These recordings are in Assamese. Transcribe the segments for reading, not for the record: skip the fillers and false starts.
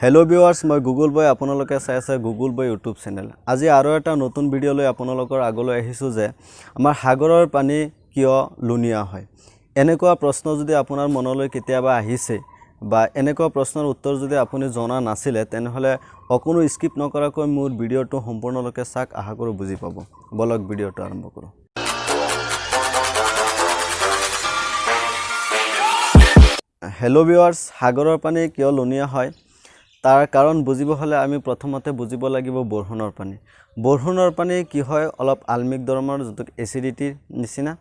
हेलो ভিউয়ার্স মই গুগল বয় আপোনালোকে চাই আছে গুগল বয় ইউটিউব চেনেল আজি আৰু এটা নতুন ভিডিও লৈ আপোনালোকৰ আগলৈ আহিছো যে আমাৰ সাগৰৰ পানী কিয় লুনিয়া হয় এনেকুৱা প্ৰশ্ন যদি আপোনাৰ মনলৈ কেতিয়াবা আহিছে বা এনেকুৱা প্ৰশ্নৰ উত্তৰ যদি আপুনি জনা নাছিলে তেনেহলে অকনো স্কিপ নকৰাকৈ মোৰ ভিডিওটো সম্পূৰ্ণলৈকে চাওক আশা কৰো বুজি পাব বলক ভিডিওটো আৰম্ভ কৰো हेलो ভিউয়াৰ্স সাগৰৰ পানী কিয় লুনিয়া হয় তাৰ কাৰণ বুজিব হলে আমি প্ৰথমতে বুজিব লাগিব বৰষুণৰ পানী বৰষুণৰ পানী কি হয় অলপ আলমিক ধৰণৰ যেটো এসিডিটি নিচিনা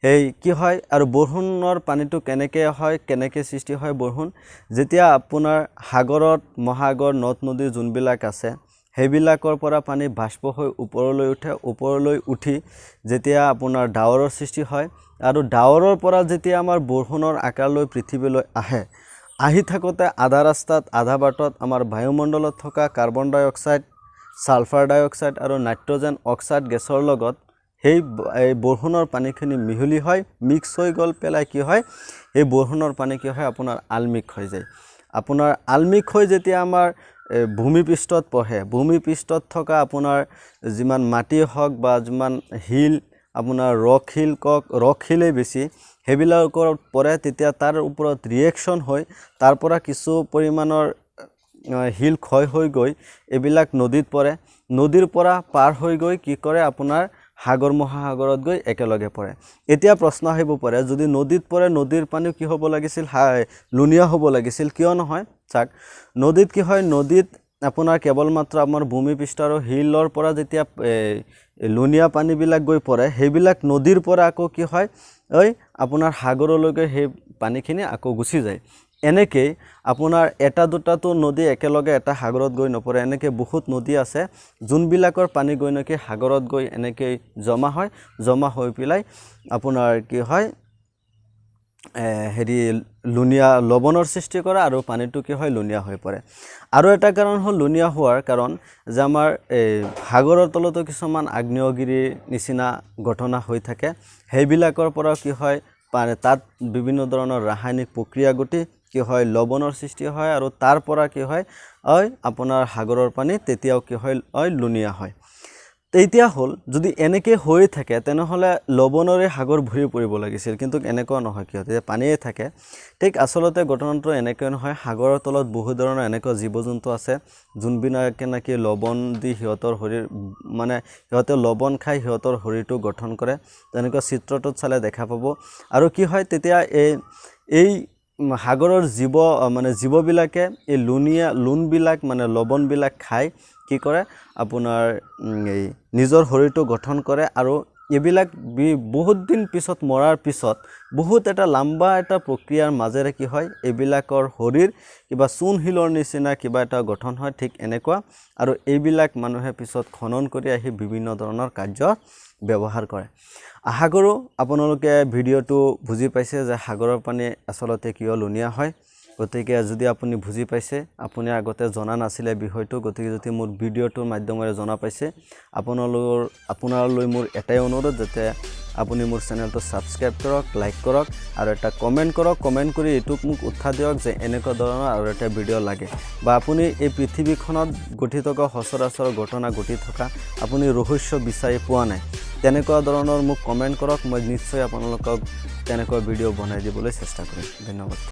এই কি হয় আৰু বৰষুণৰ পানীটো কেনেকে সৃষ্টি হয় বৰষুণ যেতিয়া আপোনাৰ সাগৰত মহাসাগৰ নদ নদী যোনবিলাক আছে হেবিলাকৰ পৰা পানী বাষ্প হৈ ওপৰলৈ উঠি যেতিয়া আপোনাৰ ডাৱৰৰ সৃষ্টি হয় আৰু ডাৱৰৰ পৰা যেতিয়া আমাৰ বৰষুণৰ আকাৰলৈ পৃথিৱীলৈ আহি থাকোতে আধা ৰাস্তাত আধা বাটত আমাৰ বায়ুমণ্ডলত থকা কাৰ্বন ডাই অক্সাইড সালফাৰ ডাই অক্সাইড আৰু নাইট্ৰজেন অক্সাইড গেছৰ লগত এই বৰষুণৰ পানীখিনি মিহলি হয় মিক্স হৈ গল পেলাই কি হয় এই বৰষুণৰ পানী কি হয় আপোনাৰ আলমিক হৈ যায় আপোনাৰ আলমিক হৈ যেতিয়া আমাৰ ভূমিপৃষ্ঠত পহে ভূমিপৃষ্ঠত থকা আপোনাৰ যিমান মাটি হক বা যিমান হিল আপোনাৰ ৰক হিলে বেছি হেবিলাকৰ পৰে তেতিয়া তাৰ ওপৰত ৰিএকচন হয় তাৰ পৰা কিছু পৰিমাণৰ হিল ক্ষয় হৈ গৈ এবিলাক নদীত পৰে নদীৰ পৰা পাৰ হৈ গৈ কি কৰে আপোনাৰ সাগৰ মহাসাগৰত গৈ একেলগে পৰে এতিয়া প্ৰশ্ন আহিব পাৰে যদি নদীত পৰে নদীৰ পানী কি হ'ব লাগিছিল লুনিয়া হ'ব লাগিছিল কিয় নহয় চাক নদীত কি হয় নদীত আপোনাৰ কেৱল মাত্ৰ আমাৰ ভূমিপৃষ্ঠ আৰু হিলৰ পৰা যেতিয়া লুনিয়া পানী বিলাক গৈ পৰে হেবিলাক নদীৰ পৰা আকৌ কি হয় আপোনাৰ সাগৰলৈকে হে পানীখিনি আকৌ গুচি যায় এনেকৈ আপোনাৰ এটা দুটাটো নদী একেলগে এটা সাগৰত গৈ নপৰে এনেকৈ বহুত নদী আছে যোনবিলাকৰ পানী গৈ নকি সাগৰত গৈ এনেকৈ জমা হৈ পেলাই আপোনাৰ কি হয় হেৰি লুনিয়া লবণৰ সৃষ্টি কৰে আৰু পানীটো কি হয় লুনিয়া হৈ পৰে আৰু এটা কাৰণ হল লুনিয়া হোৱাৰ কাৰণ যে আমাৰ সাগৰৰ তলতো কিছুমান আগ্নেয়গিৰিৰ নিচিনা ঘটনা হৈ থাকে হেবিলাকৰ পৰা কি হয় তাত বিভিন্ন ধৰণৰ ৰাসায়নিক প্ৰক্ৰিয়া গতি কি হয় লবণৰ সৃষ্টি হয় আৰু তাৰ পৰা কি হয় আপোনাৰ সাগৰৰ পানী তেতিয়াও কি হয় লুনিয়া হয় তেতিয়া হল যদি এনেকে হৈ থাকে তেনেহলে লবণৰে সাগৰ ভৰি পৰিব লাগিছিল কিন্তু এনেকুৱা নহয় কিয় যে পানীয়ে থাকে ঠিক আসলতে ঘটনাটো এনেকৈ নহয় সাগৰৰ তলত বহু ধৰণৰ এনেকুৱা জীৱ-জন্তু আছে যোনবিলাকে নাকি লবণ দি হিয়তৰ শৰীৰ মানে হিয়তে লবণ খাই হিয়তৰ শৰীৰটো গঠন কৰে তেনেকুৱা চিত্ৰটোত চালে দেখা পাব আৰু কি হয় তেতিয়া এই সাগৰৰ জীৱবিলাকে এই লুনবিলাক মানে লবণবিলাক খাই কি কৰে আপোনাৰ নিজৰ শৰীৰটো গঠন কৰে আৰু এবিলাক বহুত দিন পিছত মৰাৰ পিছত বহুত এটা লম্বা এটা প্ৰক্ৰিয়াৰ মাজেৰে কি হয় এবিলাকৰ শৰীৰ কিবা চূণ হিলৰ নিচিনা কিবা এটা গঠন হয় ঠিক এনেকুৱা আৰু এইবিলাক মানুহে পিছত খনন কৰি আহি বিভিন্ন ধৰণৰ কাৰ্য ব্যৱহাৰ কৰে আশা কৰো আপোনালোকে ভিডিওটো বুজি পাইছে যে সাগৰৰ পানী আসলতে কিয় লুনিয়া হয় গতিকে যদি আপুনি বুজি পাইছে আপুনি আগতে জনা নাছিলে বিষয়টো গতিকে যদি মোৰ ভিডিওটোৰ মাধ্যমেৰে জনা পাইছে আপোনালৈ মোৰ এটাই অনুৰোধ যাতে আপুনি মোৰ চেনেলটো সাবস্ক্ৰাইব কৰক লাইক কৰক আৰু এটা কমেন্ট কৰক কমেন্ট কৰি এটুক মোক উৎসাহ দিয়ক যে এনেকুৱা ধৰণৰ আৰু এটা ভিডিও লাগে বা আপুনি এই পৃথিৱীখনত গঠি থকা সচৰাচৰ ঘটনা ঘটি থকা আপুনি ৰহস্য বিচাৰি পোৱা নাই তেনেকুৱা ধৰণৰ মোক কমেন্ট কৰক মই নিশ্চয় আপোনালোকক তেনেকুৱা ভিডিও বনাই দিবলৈ চেষ্টা কৰিম ধন্যবাদ